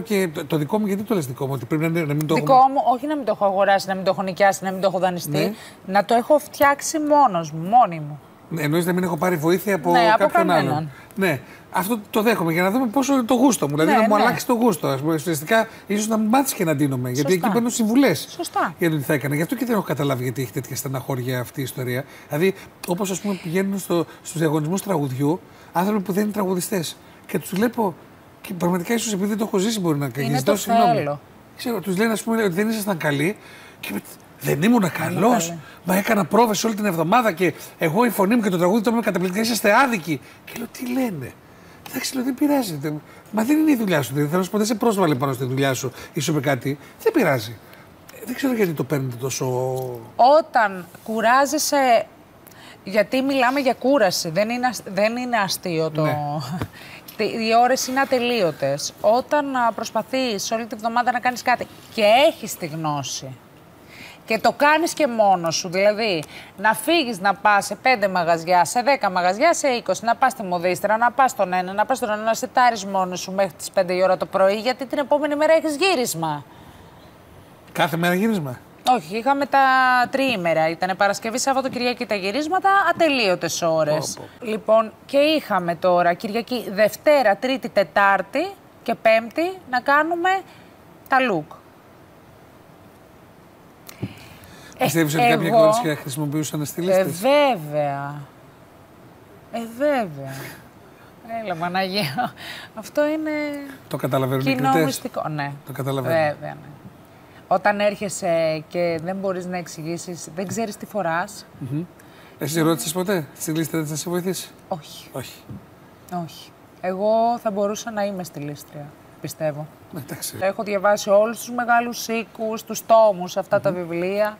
πάρω και το δικό μου, γιατί το λες δικό μου, ότι πρέπει να μην το έχω. Δικό μου, όχι να μην το έχω αγοράσει, να μην το έχω νοικιάσει, να μην το έχω δανειστεί. Ναι. Να το έχω φτιάξει μόνος μου, μόνη μου. Εννοείς να μην έχω πάρει βοήθεια από κάποιον άλλον. Ναι, αυτό το δέχομαι για να δούμε πόσο είναι το γούστο μου. Δηλαδή να μου αλλάξει το γούστο. Ας πούμε, ουσιαστικά, ίσως να μου μάθει και να ντύνομαι. Γιατί εκεί παίρνω συμβουλές. Σωστά. Για το τι θα έκανα. Γι' αυτό και δεν έχω καταλάβει γιατί έχει τέτοια στεναχώρια αυτή η ιστορία. Δηλαδή, όπως ας πούμε πηγαίνουν στους διαγωνισμούς τραγουδιού άνθρωποι που δεν είναι τραγουδιστές. Και τους βλέπω. Και πραγματικά ίσως επειδή δεν το έχω ζήσει μπορεί να κάνει. Το θέλω. Ξέρω, τους λένε ας πούμε ότι δεν ήσασταν καλοί. Και δεν ήμουν καλός. Μα έκανα πρόβες όλη την εβδομάδα και εγώ η φωνή μου και το τραγούδι το είμαι καταπληκτικά. Είσαστε άδικοι. Και λέω τι λένε. Εντάξει, λέω δεν πειράζει. Μα δεν είναι η δουλειά σου. Δεν θέλω να σου πω, δεν σε πρόσβαλε πάνω στη δουλειά σου ή σου είπε κάτι. Δεν πειράζει. Δεν ξέρω γιατί το παίρνετε τόσο. Όταν κουράζεσαι. Γιατί μιλάμε για κούραση. Δεν είναι αστείο το. Ναι. Οι ώρες είναι ατελείωτες. Όταν προσπαθείς όλη τη βδομάδα να κάνεις κάτι και έχεις τη γνώση και το κάνεις και μόνος σου, δηλαδή να φύγεις να πας σε 5 μαγαζιά, σε 10 μαγαζιά, σε 20, να πας στη Μοδίστρα, να πας στον ένα, να πας στον ένα, να σετάρεις μόνος σου μέχρι τις 5 η ώρα το πρωί, γιατί την επόμενη μέρα έχεις γύρισμα. Κάθε μέρα γύρισμα? Όχι, είχαμε τα τριήμερα. Ήταν Παρασκευή, Σάββατο, Κυριακή τα γυρίσματα, ατελείωτες ώρες. Λοιπόν, και είχαμε τώρα Κυριακή, Δευτέρα, Τρίτη, Τετάρτη και Πέμπτη να κάνουμε τα look. Πιστεύεις ότι κάποια κορίτσια χρησιμοποιούσαν στυλίστες? Βέβαια. Βέβαια. Έλα, Παναγία. Αυτό είναι το καταλαβαίνουν κοινό μυστικό. Ναι, το καταλαβαίνουν. Βέβαια, ναι. Όταν έρχεσαι και δεν μπορείς να εξηγήσεις, δεν ξέρεις τι φοράς. Εσύ ρώτησες ποτέ, στυλίστρια δεν θα σε βοηθήσει? Όχι. Όχι. Εγώ θα μπορούσα να είμαι στυλίστρια, πιστεύω. Εντάξει. Έχω διαβάσει όλους τους μεγάλους οίκους, τους τόμους, αυτά τα βιβλία.